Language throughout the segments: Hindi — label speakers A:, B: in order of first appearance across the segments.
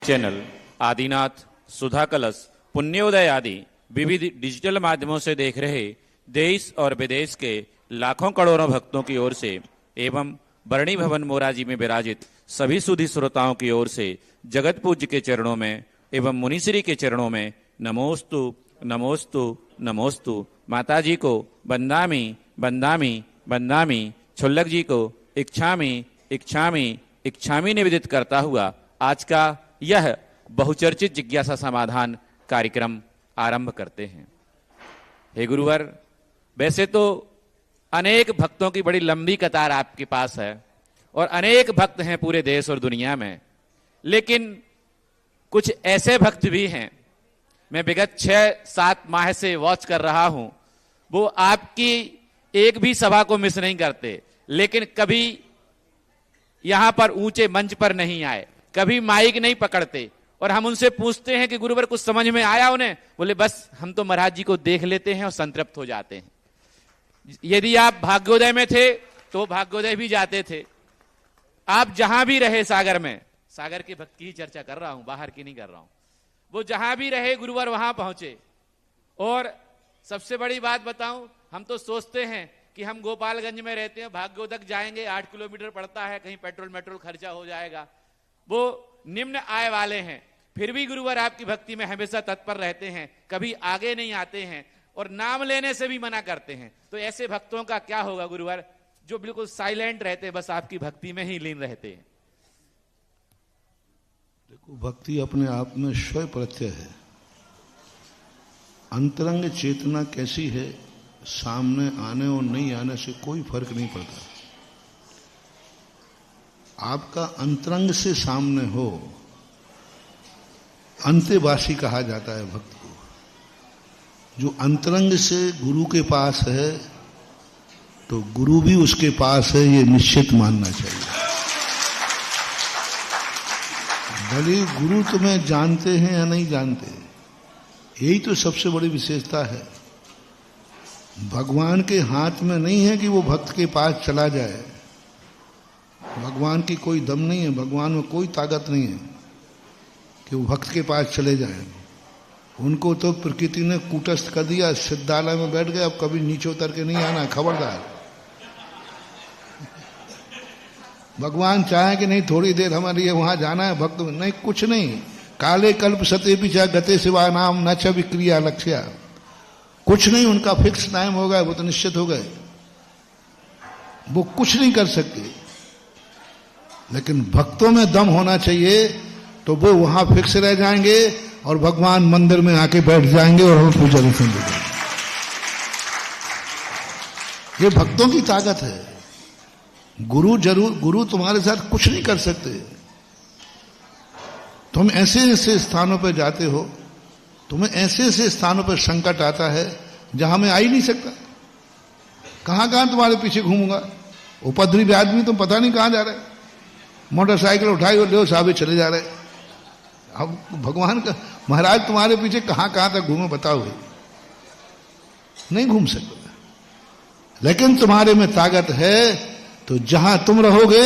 A: चैनल आदिनाथ, सुधा कलश, पुण्योदय आदि विविध डिजिटल माध्यमों से देख रहे देश और विदेश के लाखों करोड़ों भक्तों की ओर से एवं बरणी भवन मोराजी में विराजित सभी सुधी श्रोताओं की ओर से जगत पूज्य के चरणों में एवं मुनिश्री के चरणों में नमोस्तु नमोस्तु नमोस्तु। माताजी को बंदामी बंदामी बंदामी, छुल्लक जी को इच्छामी इच्छामी इच्छामी निवेदित करता हुआ आज का यह बहुचर्चित जिज्ञासा समाधान कार्यक्रम आरंभ करते हैं। हे गुरुवर, वैसे तो अनेक भक्तों की बड़ी लंबी कतार आपके पास है और अनेक भक्त हैं पूरे देश और दुनिया में, लेकिन कुछ ऐसे भक्त भी हैं, मैं विगत 6-7 माह से वॉच कर रहा हूं, वो आपकी एक भी सभा को मिस नहीं करते, लेकिन कभी यहां पर ऊंचे मंच पर नहीं आए, कभी माइक नहीं पकड़ते, और हम उनसे पूछते हैं कि गुरुवर कुछ समझ में आया उन्हें? बोले बस हम तो महाराज जी को देख लेते हैं और संतृप्त हो जाते हैं। यदि आप भाग्योदय में थे तो भाग्योदय भी जाते थे। आप जहां भी रहे सागर में, सागर के भक्त की चर्चा कर रहा हूं, बाहर की नहीं कर रहा हूं, वो जहां भी रहे गुरुवर वहां पहुंचे। और सबसे बड़ी बात बताऊं, हम तो सोचते हैं कि हम गोपालगंज में रहते हैं, भाग्योदय जाएंगे 8 किलोमीटर पड़ता है, कहीं पेट्रोल मेट्रोल खर्चा हो जाएगा। वो निम्न आय वाले हैं, फिर भी गुरुवर आपकी भक्ति में हमेशा तत्पर रहते हैं, कभी आगे नहीं आते हैं और नाम लेने से भी मना करते हैं। तो ऐसे भक्तों का क्या होगा गुरुवर, जो बिल्कुल साइलेंट रहते हैं, बस आपकी भक्ति में ही लीन रहते हैं?
B: देखो, भक्ति अपने आप में स्वयं प्रत्यय है। अंतरंग चेतना कैसी है, सामने आने और नहीं आने से कोई फर्क नहीं पड़ता। आपका अंतरंग से सामने हो, अंतेवासी कहा जाता है भक्त को। जो अंतरंग से गुरु के पास है तो गुरु भी उसके पास है, ये निश्चित मानना चाहिए। भले गुरु तुम्हें जानते हैं या नहीं जानते, यही तो सबसे बड़ी विशेषता है। भगवान के हाथ में नहीं है कि वो भक्त के पास चला जाए। भगवान की कोई दम नहीं है, भगवान में कोई ताकत नहीं है कि वो भक्त के पास चले जाए। उनको तो प्रकृति ने कूटस्थ कर दिया, सिद्धालय में बैठ गए, अब कभी नीचे उतर के नहीं आना, खबरदार। भगवान चाहे कि नहीं थोड़ी देर हमारे लिए वहां जाना है, भक्त नहीं, कुछ नहीं। काले कल्प सते पीछा गते सिवा नाम न च विक्रिया लक्ष्या, कुछ नहीं। उनका फिक्स टाइम हो गया, वो तो निश्चित हो गए, वो कुछ नहीं कर सकते। लेकिन भक्तों में दम होना चाहिए, तो वो वहां फिक्स रह जाएंगे और भगवान मंदिर में आके बैठ जाएंगे और हम पूजा नहीं देंगे। ये भक्तों की ताकत है। गुरु तुम्हारे साथ कुछ नहीं कर सकते। तुम ऐसे ऐसे स्थानों पर जाते हो, तुम्हें ऐसे ऐसे स्थानों पर संकट आता है जहां मैं आ ही नहीं सकता। कहां कहां तुम्हारे पीछे घूमूंगा? उपद्रवी आदमी तुम पता नहीं कहां जा रहे, मोटरसाइकिल उठाई और ले साहब चले जा रहे। अब भगवान का महाराज तुम्हारे पीछे कहां कहां तक घूमे बताओ? नहीं घूम सकते। लेकिन तुम्हारे में ताकत है, तो जहां तुम रहोगे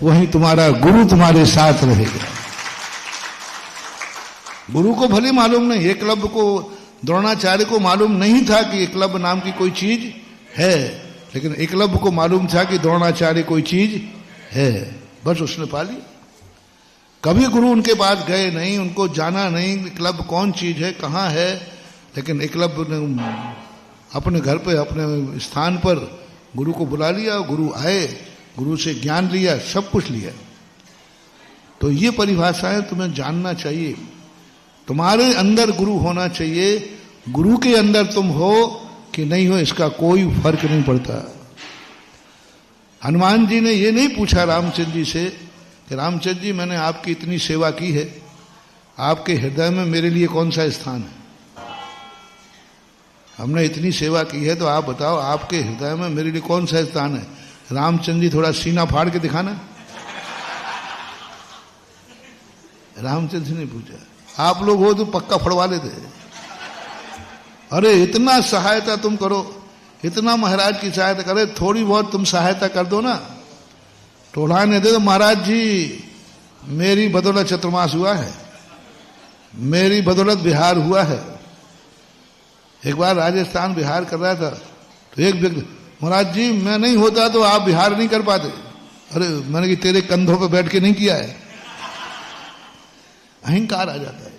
B: वहीं तुम्हारा गुरु तुम्हारे साथ रहेगा। गुरु को भले मालूम नहीं, एकलव्य को, द्रोणाचार्य को मालूम नहीं था कि एकलव्य नाम की कोई चीज है, लेकिन एकलव्य को मालूम था कि द्रोणाचार्य कोई चीज है, बस उसने पा लिया। कभी गुरु उनके पास गए नहीं, उनको जाना नहीं एकलव्य कौन चीज है, कहां है, लेकिन एकलव्य ने अपने घर पे, अपने स्थान पर गुरु को बुला लिया, गुरु आए, गुरु से ज्ञान लिया, सब कुछ लिया। तो ये परिभाषाएं तुम्हें जानना चाहिए। तुम्हारे अंदर गुरु होना चाहिए, गुरु के अंदर तुम हो कि नहीं हो इसका कोई फर्क नहीं पड़ता। हनुमान जी ने ये नहीं पूछा रामचंद्र जी से कि रामचंद्र जी मैंने आपकी इतनी सेवा की है, आपके हृदय में मेरे लिए कौन सा स्थान है? हमने इतनी सेवा की है तो आप बताओ आपके हृदय में मेरे लिए कौन सा स्थान है? रामचंद्र जी थोड़ा सीना फाड़ के दिखाना। रामचंद्र जी ने पूछा। आप लोग हो तो पक्का फड़वा लेते। अरे इतना सहायता तुम करो, इतना महाराज की सहायता करे, थोड़ी बहुत तुम सहायता कर दो ना। टोला ने दे दो, महाराज जी मेरी बदौलत चतुर्मास हुआ है, मेरी बदौलत बिहार हुआ है। एक बार राजस्थान बिहार कर रहा था तो एक व्यक्ति, महाराज जी मैं नहीं होता तो आप बिहार नहीं कर पाते। अरे मैंने कि तेरे कंधों पे बैठ के नहीं किया है। अहंकार आ जाता है।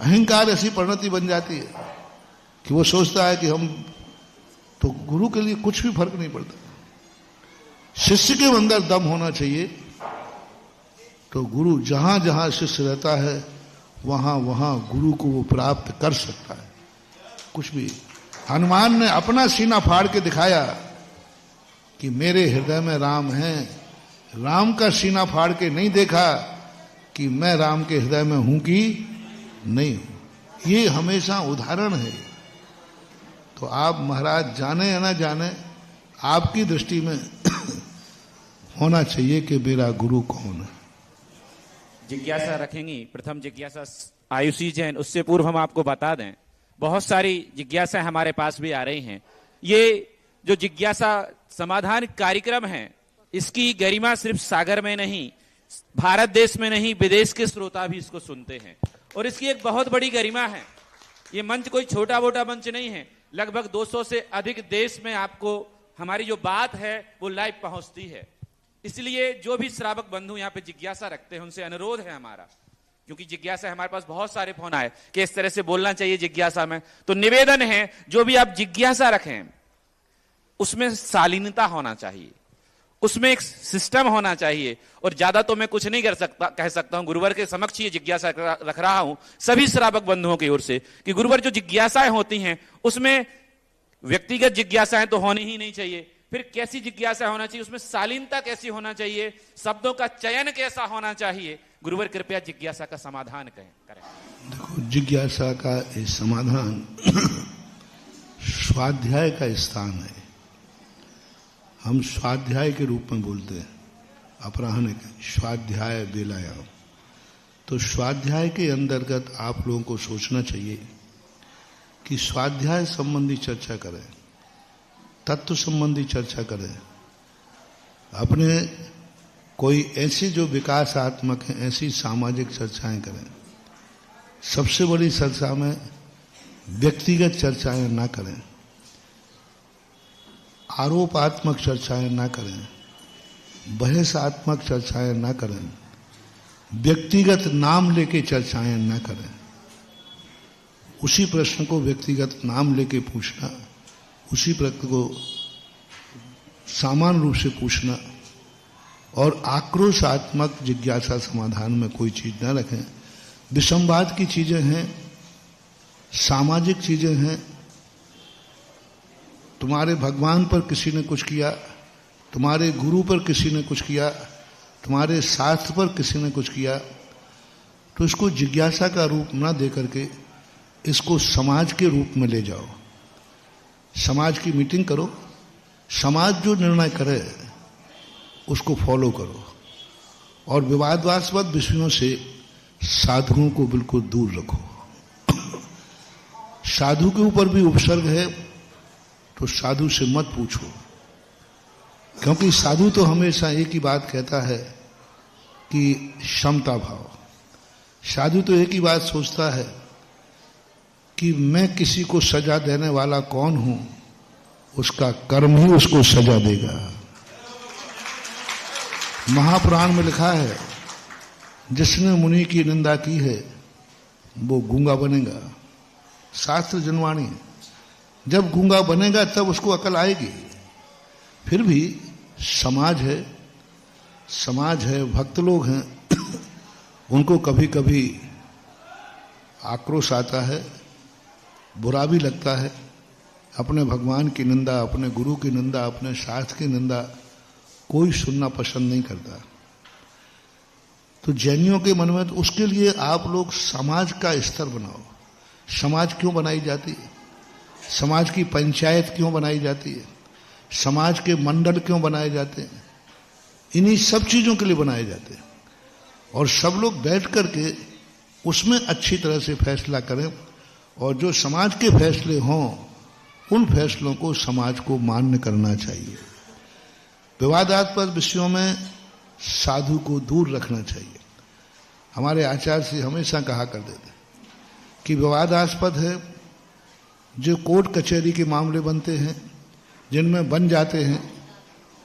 B: अहंकार ऐसी परिणति बन जाती है कि वो सोचता है कि हम तो, गुरु के लिए कुछ भी फर्क नहीं पड़ता। शिष्य के अंदर दम होना चाहिए तो गुरु जहां जहां शिष्य रहता है वहां वहां गुरु को वो प्राप्त कर सकता है। कुछ भी हनुमान ने अपना सीना फाड़ के दिखाया कि मेरे हृदय में राम है। राम का सीना फाड़ के नहीं देखा कि मैं राम के हृदय में हूं कि नहीं हूं। ये हमेशा उदाहरण है। तो आप महाराज जाने या ना जाने, आपकी दृष्टि में होना चाहिए कि मेरा गुरु कौन है।
A: जिज्ञासा रखेंगी। प्रथम जिज्ञासा आयुषी जैन, उससे पूर्व हम आपको बता दें बहुत सारी जिज्ञासा हमारे पास भी आ रही हैं। ये जो जिज्ञासा समाधान कार्यक्रम है इसकी गरिमा सिर्फ सागर में नहीं, भारत देश में नहीं, विदेश के श्रोता भी इसको सुनते हैं और इसकी एक बहुत बड़ी गरिमा है। ये मंच कोई छोटा मोटा मंच नहीं है। लगभग 200 से अधिक देश में आपको हमारी जो बात है वो लाइव पहुंचती है। इसलिए जो भी श्रावक बंधु यहाँ पे जिज्ञासा रखते हैं उनसे अनुरोध है हमारा, क्योंकि जिज्ञासा हमारे पास बहुत सारे फोन आए कि इस तरह से बोलना चाहिए जिज्ञासा में, तो निवेदन है जो भी आप जिज्ञासा रखें उसमें शालीनता होना चाहिए, उसमें एक सिस्टम होना चाहिए। और ज्यादा तो मैं कुछ नहीं कह सकता हूं। गुरुवर के समक्ष ये जिज्ञासा रख रहा हूं सभी श्रावक बंधुओं की ओर से कि गुरुवर जो जिज्ञासाएं होती हैं उसमें व्यक्तिगत जिज्ञासाएं तो होनी ही नहीं चाहिए। फिर कैसी जिज्ञासा होना चाहिए, उसमें शालीनता कैसी होना चाहिए, शब्दों का चयन कैसा होना चाहिए। गुरुवर कृपया जिज्ञासा का समाधान करें।
B: देखो, जिज्ञासा का समाधान स्वाध्याय का स्थान है। हम स्वाध्याय के रूप में बोलते हैं, अपराह्न के स्वाध्याय बेलायाम। तो स्वाध्याय के अंतर्गत आप लोगों को सोचना चाहिए कि स्वाध्याय संबंधी चर्चा करें, तत्व संबंधी चर्चा करें, अपने कोई ऐसी जो विकासात्मक है ऐसी सामाजिक चर्चाएं करें। सबसे बड़ी चर्चा में व्यक्तिगत चर्चाएं ना करें, आरोपात्मक चर्चाएं ना करें, बहसात्मक चर्चाएं ना करें, व्यक्तिगत नाम लेके चर्चाएं ना करें। उसी प्रश्न को व्यक्तिगत नाम लेके पूछना, उसी प्रश्न को सामान्य रूप से पूछना और आक्रोशात्मक जिज्ञासा समाधान में कोई चीज न रखें। विसंवाद की चीजें हैं, सामाजिक चीजें हैं। तुम्हारे भगवान पर किसी ने कुछ किया, तुम्हारे गुरु पर किसी ने कुछ किया, तुम्हारे शास्त्र पर किसी ने कुछ किया, तो इसको जिज्ञासा का रूप ना दे करके इसको समाज के रूप में ले जाओ। समाज की मीटिंग करो, समाज जो निर्णय करे उसको फॉलो करो और विवादास्पद विषयों से साधुओं को बिल्कुल दूर रखो। साधु के ऊपर भी उपसर्ग है तो साधु से मत पूछो, क्योंकि साधु तो हमेशा एक ही बात कहता है कि क्षमता भाव। साधु तो एक ही बात सोचता है कि मैं किसी को सजा देने वाला कौन हूं, उसका कर्म ही उसको सजा देगा। महापुराण में लिखा है, जिसने मुनि की निंदा की है वो गूंगा बनेगा। शास्त्र जनवाणी है, जब गूंगा बनेगा तब उसको अकल आएगी। फिर भी समाज है, भक्त लोग हैं, उनको कभी कभी आक्रोश आता है, बुरा भी लगता है। अपने भगवान की निंदा, अपने गुरु की निंदा, अपने शास्त्र की निंदा कोई सुनना पसंद नहीं करता। तो जैनियों के मन में तो उसके लिए आप लोग समाज का स्तर बनाओ। समाज क्यों बनाई जाती है? समाज की पंचायत क्यों बनाई जाती है? समाज के मंडल क्यों बनाए जाते हैं? इन्हीं सब चीजों के लिए बनाए जाते हैं और सब लोग बैठ करके उसमें अच्छी तरह से फैसला करें और जो समाज के फैसले हों उन फैसलों को समाज को मान्य करना चाहिए। विवादास्पद विषयों में साधु को दूर रखना चाहिए। हमारे आचार्य से हमेशा कहा करते थे कि विवादास्पद है जो कोर्ट कचहरी के मामले बनते हैं, जिनमें बन जाते हैं,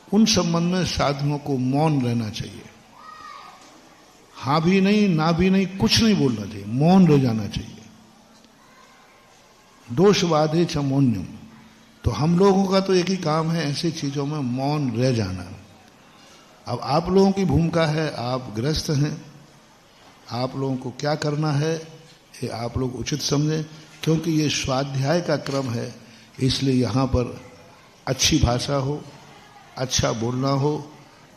B: उन संबंध में साधुओं को मौन रहना चाहिए। हाँ भी नहीं, ना भी नहीं, कुछ नहीं बोलना चाहिए, मौन रह जाना चाहिए। दोषवादे च मौन्यम। तो हम लोगों का तो एक ही काम है, ऐसी चीजों में मौन रह जाना। अब आप लोगों की भूमिका है, आप गृहस्थ हैं, आप लोगों को क्या करना है ये आप लोग उचित समझें, क्योंकि ये स्वाध्याय का क्रम है, इसलिए यहाँ पर अच्छी भाषा हो, अच्छा बोलना हो,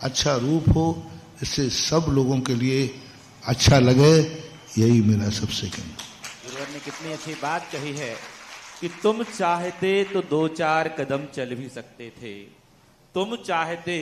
B: अच्छा रूप हो, इससे सब लोगों के लिए अच्छा लगे, यही मेरा सबसे कहना।
A: गुरुवर ने कितनी अच्छी बात कही है कि तुम चाहते तो 2-4 कदम चल भी सकते थे, तुम चाहते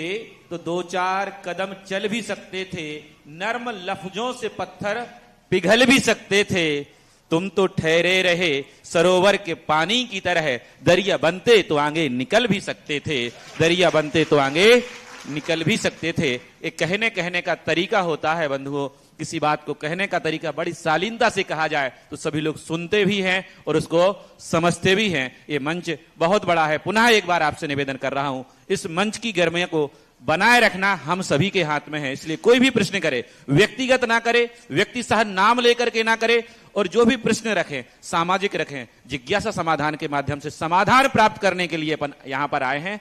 A: तो 2-4 कदम चल भी सकते थे, नर्म लफ्जों से पत्थर पिघल भी सकते थे, तुम तो ठहरे रहे सरोवर के पानी की तरह, दरिया बनते तो आगे निकल भी सकते थे, दरिया बनते तो आगे निकल भी सकते थे। एक कहने का तरीका होता है बंधुओं, किसी बात को कहने का तरीका बड़ी शालीनता से कहा जाए तो सभी लोग सुनते भी हैं और उसको समझते भी हैं। ये मंच बहुत बड़ा है। पुनः एक बार आपसे निवेदन कर रहा हूं, इस मंच की गर्मियों को बनाए रखना हम सभी के हाथ में है, इसलिए कोई भी प्रश्न करे व्यक्तिगत ना करे, व्यक्ति सह नाम लेकर के ना करे, और जो भी प्रश्न रखें सामाजिक रखें, जिज्ञासा समाधान के माध्यम से समाधान प्राप्त करने के लिए अपन यहां पर आए हैं।